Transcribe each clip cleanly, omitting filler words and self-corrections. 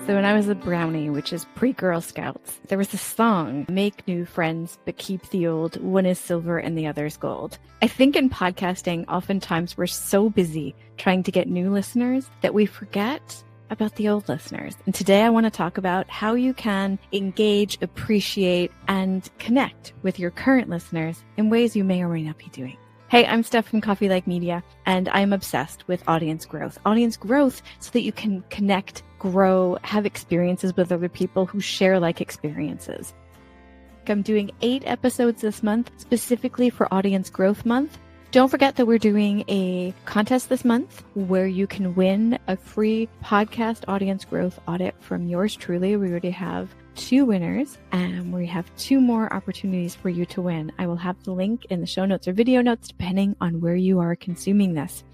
So when I was a brownie, which is pre-Girl Scouts, there was a song, "Make new friends, but keep the old. One is silver and the other's gold." I think in podcasting, oftentimes we're so busy trying to get new listeners that we forget about the old listeners. And today I want to talk about how you can engage, appreciate, and connect with your current listeners in ways you may or may not be doing. Hey, I'm Steph from Coffee Like Media, and I'm obsessed with audience growth. Audience growth so that you can connect, grow, have experiences with other people who share like experiences. I'm doing 8 episodes this month, specifically for Audience Growth Month. Don't forget that we're doing a contest this month where you can win a free podcast audience growth audit from yours truly. We already have 2 winners, and we have 2 more opportunities for you to win. I will have the link in the show notes or video notes, depending on where you are consuming this.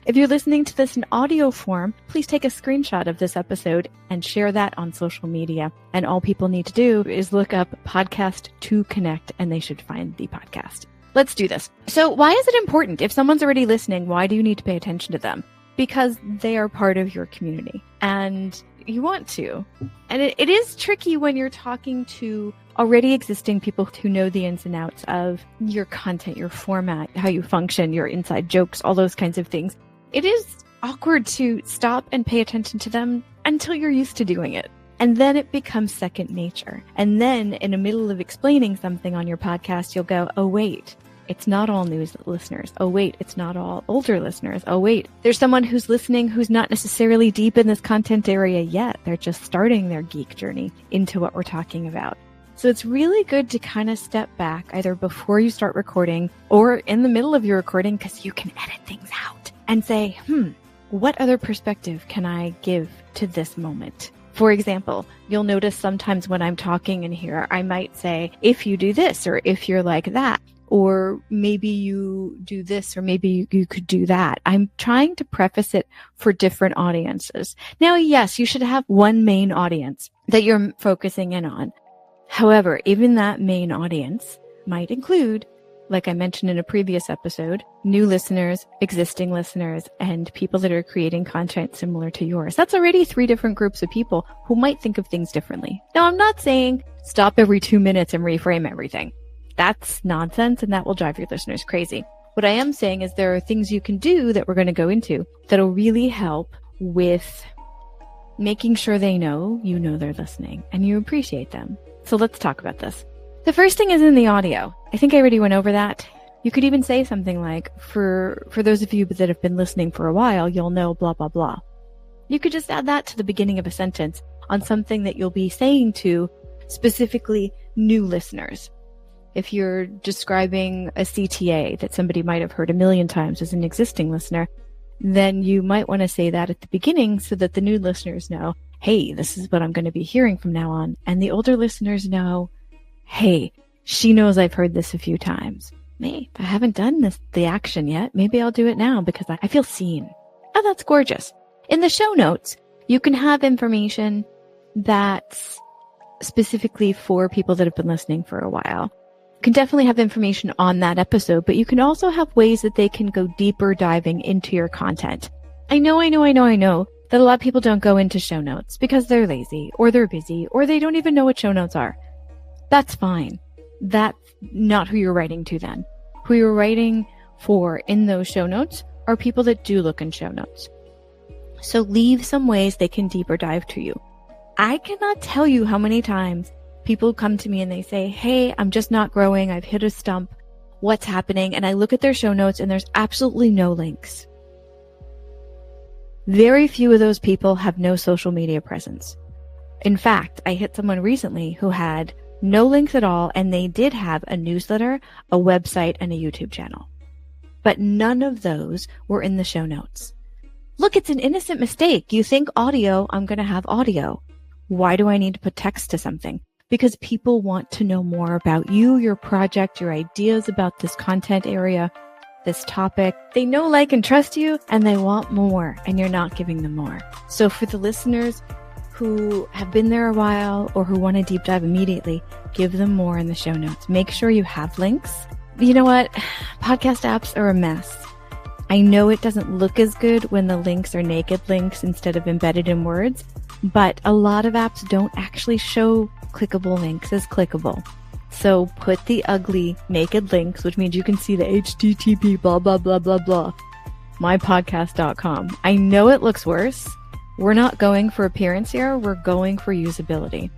If you're listening to this in audio form, please take a screenshot of this episode and share that on social media. And all people need to do is look up Podcast to Connect, and they should find the podcast. Let's do this. So why is it important? If someone's already listening, why do you need to pay attention to them? Because they are part of your community and you want to. And it is tricky when you're talking to already existing people who know the ins and outs of your content, your format, how you function, your inside jokes, all those kinds of things. It is awkward to stop and pay attention to them until you're used to doing it. And then it becomes second nature. And then in the middle of explaining something on your podcast, you'll go, oh, wait, it's not all new listeners. Oh, wait, it's not all older listeners. Oh, wait, there's someone who's listening who's not necessarily deep in this content area yet. They're just starting their geek journey into what we're talking about. So it's really good to kind of step back either before you start recording or in the middle of your recording, because you can edit things out and say, what other perspective can I give to this moment? For example, you'll notice sometimes when I'm talking in here, I might say, if you do this, or if you're like that, or maybe you do this, or maybe you could do that. I'm trying to preface it for different audiences. Now, yes, you should have one main audience that you're focusing in on. However, even that main audience might include, like I mentioned in a previous episode, new listeners, existing listeners, and people that are creating content similar to yours. That's already 3 different groups of people who might think of things differently. Now, I'm not saying stop every 2 minutes and reframe everything. That's nonsense, and that will drive your listeners crazy. What I am saying is there are things you can do that we're going to go into that'll really help with making sure they know you know they're listening and you appreciate them. So let's talk about this. The first thing is in the audio. I think I already went over that. You could even say something like, for those of you that have been listening for a while, you'll know blah, blah, blah. You could just add that to the beginning of a sentence on something that you'll be saying to specifically new listeners. If you're describing a CTA that somebody might have heard 1,000,000 times as an existing listener, then you might want to say that at the beginning so that the new listeners know, hey, this is what I'm going to be hearing from now on. And the older listeners know, hey, she knows I've heard this a few times. I haven't done the action yet. Maybe I'll do it now because I feel seen. Oh, that's gorgeous. In the show notes, you can have information that's specifically for people that have been listening for a while. You can definitely have information on that episode, but you can also have ways that they can go deeper diving into your content. I know that a lot of people don't go into show notes because they're lazy or they're busy or they don't even know what show notes are. That's fine. That's not who you're writing to then. Who you're writing for in those show notes are people that do look in show notes. So leave some ways they can deeper dive to you. I cannot tell you how many times people come to me and they say, hey, I'm just not growing. I've hit a stump. What's happening? And I look at their show notes and there's absolutely no links. Very few of those people have no social media presence. In fact, I hit someone recently who had no links at all, and they did have a newsletter, a website, and a YouTube channel. But none of those were in the show notes. Look, it's an innocent mistake. You think audio, I'm going to have audio. Why do I need to put text to something? Because people want to know more about you, your project, your ideas about this content area, this topic. They know, like, and trust you, and they want more, and you're not giving them more. So for the listeners who have been there a while or who want to deep dive immediately, give them more in the show notes. Make sure you have links. You know what? Podcast apps are a mess. I know it doesn't look as good when the links are naked links instead of embedded in words, but a lot of apps don't actually show clickable links as clickable. So put the ugly naked links, which means you can see the HTTP blah, blah, blah, blah, blah, mypodcast.com. I know it looks worse. We're not going for appearance here. We're going for usability.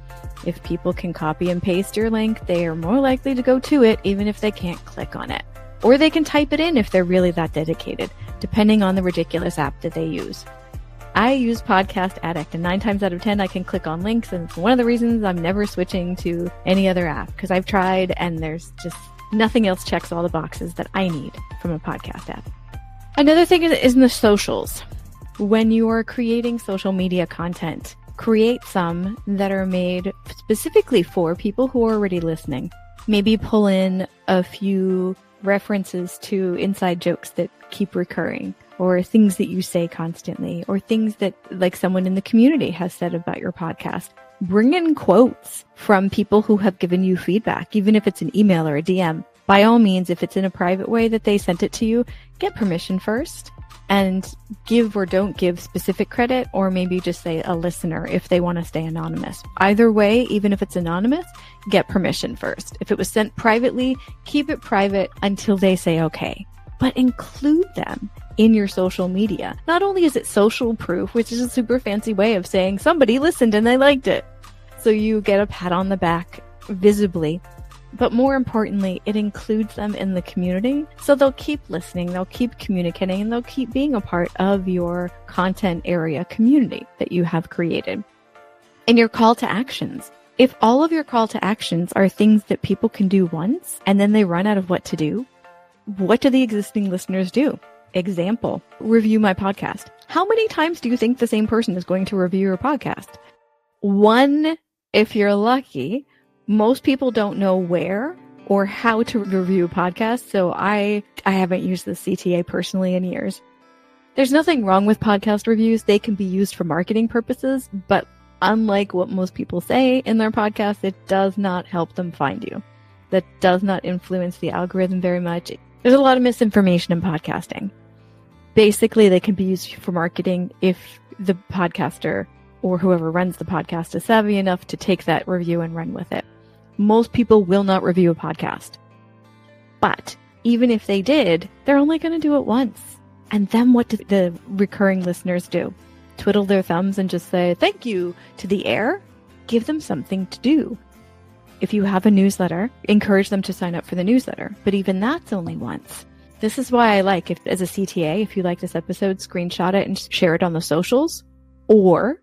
If people can copy and paste your link, they are more likely to go to it, even if they can't click on it. Or they can type it in if they're really that dedicated, depending on the ridiculous app that they use. I use Podcast Addict, and 9 times out of 10, I can click on links, and it's one of the reasons I'm never switching to any other app, because I've tried, and there's just nothing else checks all the boxes that I need from a podcast app. Another thing is in the socials. When you are creating social media content, create some that are made specifically for people who are already listening. Maybe pull in a few references to inside jokes that keep recurring, or things that you say constantly, or things that like someone in the community has said about your podcast. Bring in quotes from people who have given you feedback, even if it's an email or a DM. By all means, if it's in a private way that they sent it to you, get permission first and give or don't give specific credit, or maybe just say a listener if they want to stay anonymous. Either way, even if it's anonymous, get permission first. If it was sent privately, keep it private until they say okay. But include them in your social media. Not only is it social proof, which is a super fancy way of saying somebody listened and they liked it, so you get a pat on the back visibly, but more importantly, it includes them in the community, so they'll keep listening, they'll keep communicating, and they'll keep being a part of your content area community that you have created. And your call to actions. If all of your call to actions are things that people can do once and then they run out of what to do, what do the existing listeners do? Example, review my podcast. How many times do you think the same person is going to review your podcast? One, if you're lucky. Most people don't know where or how to review a podcast, so I haven't used the CTA personally in years. There's nothing wrong with podcast reviews. They can be used for marketing purposes, but unlike what most people say in their podcast, it does not help them find you. That does not influence the algorithm very much. There's a lot of misinformation in podcasting. Basically, they can be used for marketing if the podcaster or whoever runs the podcast is savvy enough to take that review and run with it. Most people will not review a podcast. But even if they did, they're only going to do it once. And then what do the recurring listeners do? Twiddle their thumbs and just say, thank you to the air? Give them something to do. If you have a newsletter, encourage them to sign up for the newsletter. But even that's only once. This is why I like, as a CTA, if you like this episode, screenshot it and share it on the socials. Or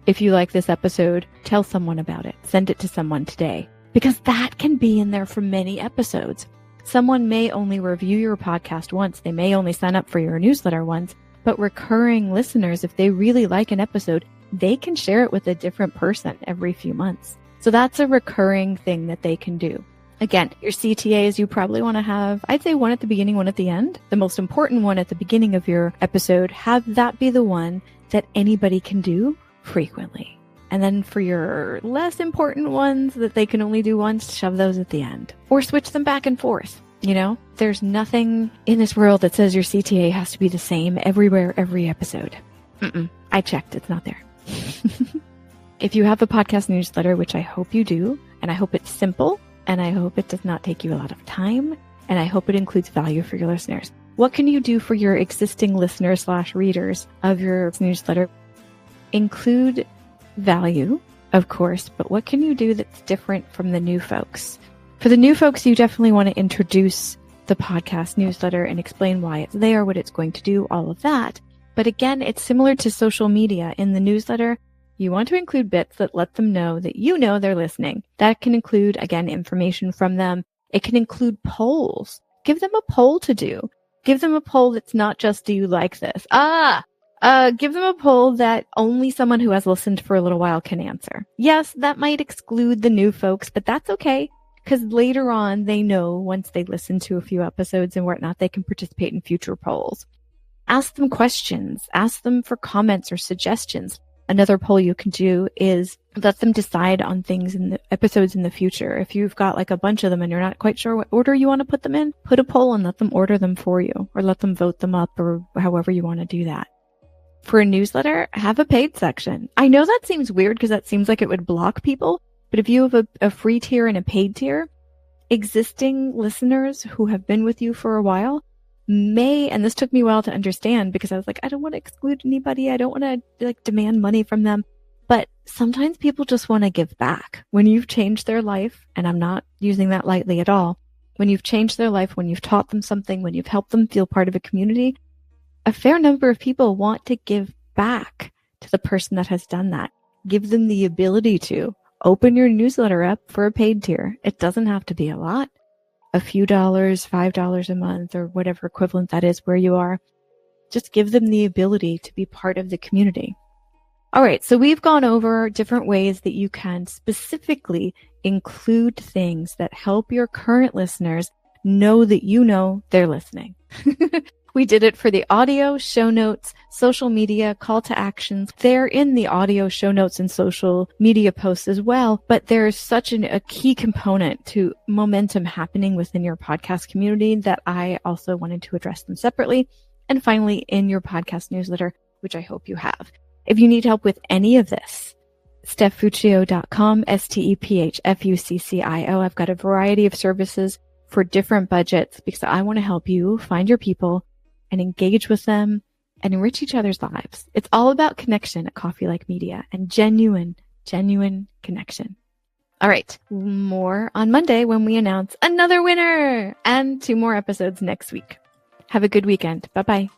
if you like this episode, tell someone about it. Send it to someone today. Because that can be in there for many episodes. Someone may only review your podcast once. They may only sign up for your newsletter once. But recurring listeners, if they really like an episode, they can share it with a different person every few months. So that's a recurring thing that they can do. Again, your CTAs, you probably want to have, I'd say one at the beginning, one at the end. The most important one at the beginning of your episode, have that be the one that anybody can do frequently. And then for your less important ones that they can only do once, shove those at the end. Or switch them back and forth. You know, there's nothing in this world that says your CTA has to be the same everywhere, every episode. I checked. It's not there. If you have a podcast newsletter, which I hope you do, and I hope it's simple, and I hope it does not take you a lot of time, and I hope it includes value for your listeners. What can you do for your existing listeners/readers of your newsletter? Include value, of course, but what can you do that's different from the new folks? For the new folks, you definitely want to introduce the podcast newsletter and explain why it's there, what it's going to do, all of that. But again, it's similar to social media. In the newsletter, you want to include bits that let them know that you know they're listening. That can include, again, information from them. It can include polls. Give them a poll to do. Give them a poll that's not just, do you like this? Give them a poll that only someone who has listened for a little while can answer. Yes, that might exclude the new folks, but that's okay. Because later on, they know once they listen to a few episodes and whatnot, they can participate in future polls. Ask them questions. Ask them for comments or suggestions. Another poll you can do is let them decide on things in the episodes in the future. If you've got like a bunch of them and you're not quite sure what order you want to put them in, put a poll and let them order them for you, or let them vote them up, or however you want to do that. For a newsletter, have a paid section. I know that seems weird because that seems like it would block people, but if you have a free tier and a paid tier, existing listeners who have been with you for a while may, and this took me a while to understand because I was like, I don't want to exclude anybody. I don't want to demand money from them. But sometimes people just want to give back. When you've changed their life, and I'm not using that lightly at all, when you've changed their life, when you've taught them something, when you've helped them feel part of a community, a fair number of people want to give back to the person that has done that. Give them the ability to open your newsletter up for a paid tier. It doesn't have to be a lot. A few dollars, $5 a month, or whatever equivalent that is where you are. Just give them the ability to be part of the community. All right, so we've gone over different ways that you can specifically include things that help your current listeners know that you know they're listening. We did it for the audio, show notes, social media, call to actions. They're in the audio, show notes, and social media posts as well, but there's such a key component to momentum happening within your podcast community that I also wanted to address them separately. And finally, in your podcast newsletter, which I hope you have. If you need help with any of this, stephfuccio.com, STEPHFUCCIO. I've got a variety of services for different budgets because I want to help you find your people and engage with them and enrich each other's lives. It's all about connection at Coffee Like Media and genuine connection. All right, more on Monday when we announce another winner and 2 more episodes next week. Have a good weekend. Bye-bye.